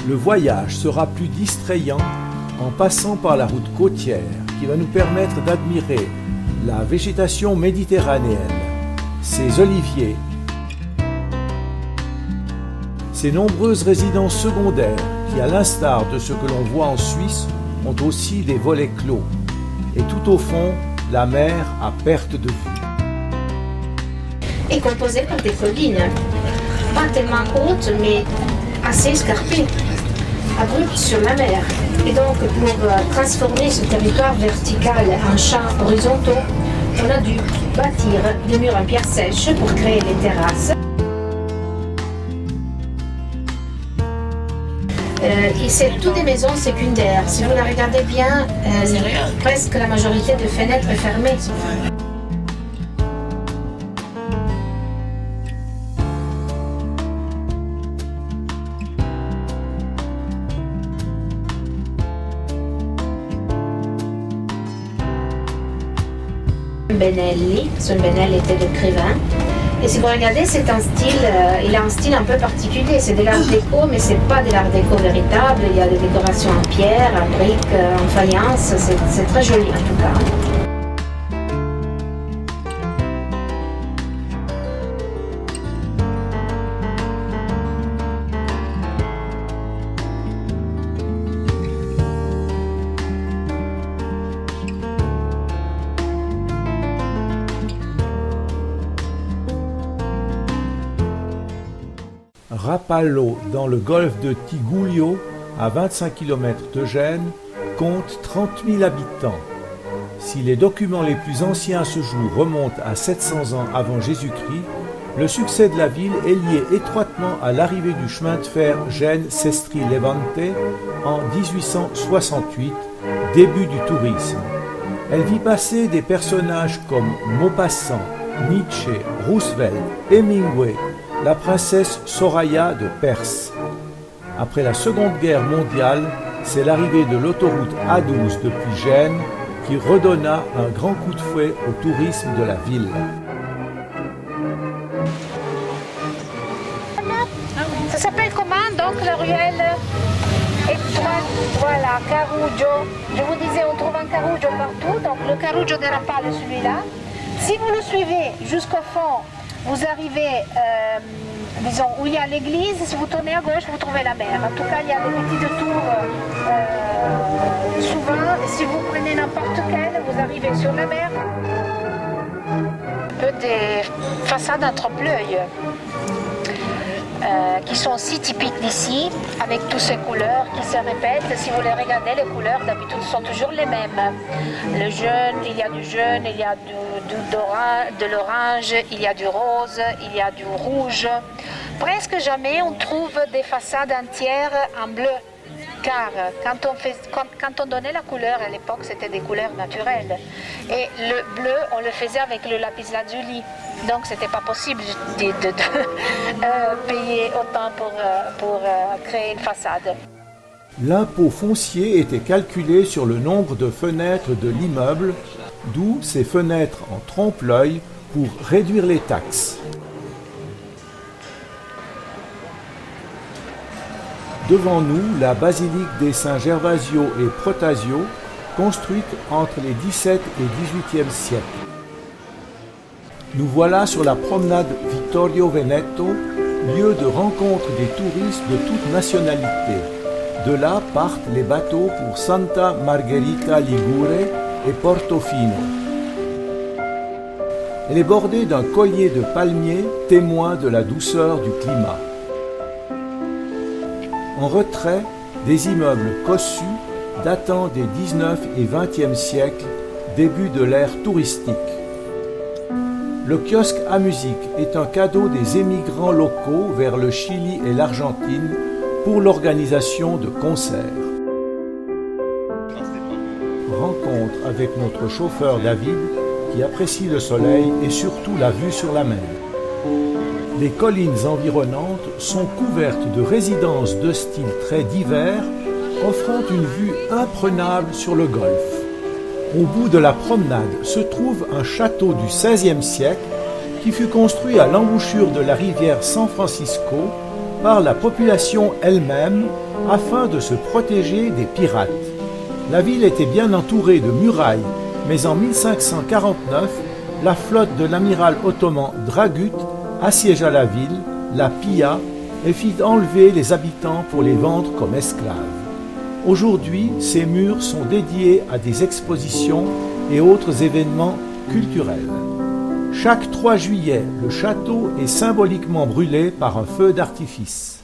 le voyage sera plus distrayant en passant par la route côtière qui va nous permettre d'admirer la végétation méditerranéenne, ses oliviers, ses nombreuses résidences secondaires qui, à l'instar de ce que l'on voit en Suisse, ont aussi des volets clos. Et tout au fond, la mer à perte de vue. Est composée par des collines, pas tellement hautes, mais assez escarpées, abruptes sur la mer. Et donc, pour transformer ce territoire vertical en champs horizontaux, on a dû bâtir des murs en pierre sèche pour créer les terrasses. Et c'est toutes des maisons secondaires. Si vous la regardez bien, presque la majorité des fenêtres est fermée. Benelli, son Benelli était l'écrivain. Et si vous regardez, c'est un style, il a un style un peu particulier. C'est de l'art déco, mais c'est pas de l'art déco véritable. Il y a des décorations en pierre, en briques, en faïence. C'est très joli en tout cas. Rapallo, dans le golfe de Tigullio, à 25 km de Gênes, compte 30 000 habitants. Si les documents les plus anciens à ce jour remontent à 700 ans avant Jésus-Christ, le succès de la ville est lié étroitement à l'arrivée du chemin de fer Gênes-Sestri-Levante en 1868, début du tourisme. Elle vit passer des personnages comme Maupassant, Nietzsche, Roosevelt, Hemingway, la princesse Soraya de Perse. Après la Seconde Guerre mondiale, c'est l'arrivée de l'autoroute A12 depuis Gênes qui redonna un grand coup de fouet au tourisme de la ville. Ça s'appelle comment donc la ruelle étroite? Voilà, Caruggio. Je vous disais, on trouve un Caruggio partout. Donc le Caruggio de Rapallo, celui-là. Si vous le suivez jusqu'au fond, vous arrivez, disons, où il y a l'église. Si vous tournez à gauche, vous trouvez la mer. En tout cas, il y a des petits détours souvent. Si vous prenez n'importe quel, vous arrivez sur la mer. Un peu des façades en trompe-l'œil qui sont si typiques d'ici, avec toutes ces couleurs qui se répètent. Si vous les regardez, les couleurs d'habitude sont toujours les mêmes. Le jaune, il y a du jaune, il y a de l'orange, il y a du rose, il y a du rouge. Presque jamais on trouve des façades entières en bleu. Car quand on donnait la couleur à l'époque, c'était des couleurs naturelles. Et le bleu, on le faisait avec le lapis-lazuli. Donc, ce n'était pas possible de payer autant pour créer une façade. L'impôt foncier était calculé sur le nombre de fenêtres de l'immeuble, d'où ces fenêtres en trompe-l'œil pour réduire les taxes. Devant nous, la basilique des Saints Gervasio et Protasio, construite entre les XVIIe et XVIIIe siècles. Nous voilà sur la promenade Vittorio Veneto, lieu de rencontre des touristes de toute nationalité. De là partent les bateaux pour Santa Margherita Ligure et Portofino. Elle est bordée d'un collier de palmiers, témoin de la douceur du climat. En retrait, des immeubles cossus datant des 19 et 20e siècles, début de l'ère touristique. Le kiosque à musique est un cadeau des émigrants locaux vers le Chili et l'Argentine pour l'organisation de concerts. Rencontre avec notre chauffeur David qui apprécie le soleil et surtout la vue sur la mer. Les collines environnantes sont couvertes de résidences de styles très divers, offrant une vue imprenable sur le golfe. Au bout de la promenade se trouve un château du XVIe siècle qui fut construit à l'embouchure de la rivière San Francisco par la population elle-même afin de se protéger des pirates. La ville était bien entourée de murailles, mais en 1549, la flotte de l'amiral ottoman Dragut assiégea la ville, la pilla et fit enlever les habitants pour les vendre comme esclaves. Aujourd'hui, ces murs sont dédiés à des expositions et autres événements culturels. Chaque 3 juillet, le château est symboliquement brûlé par un feu d'artifice.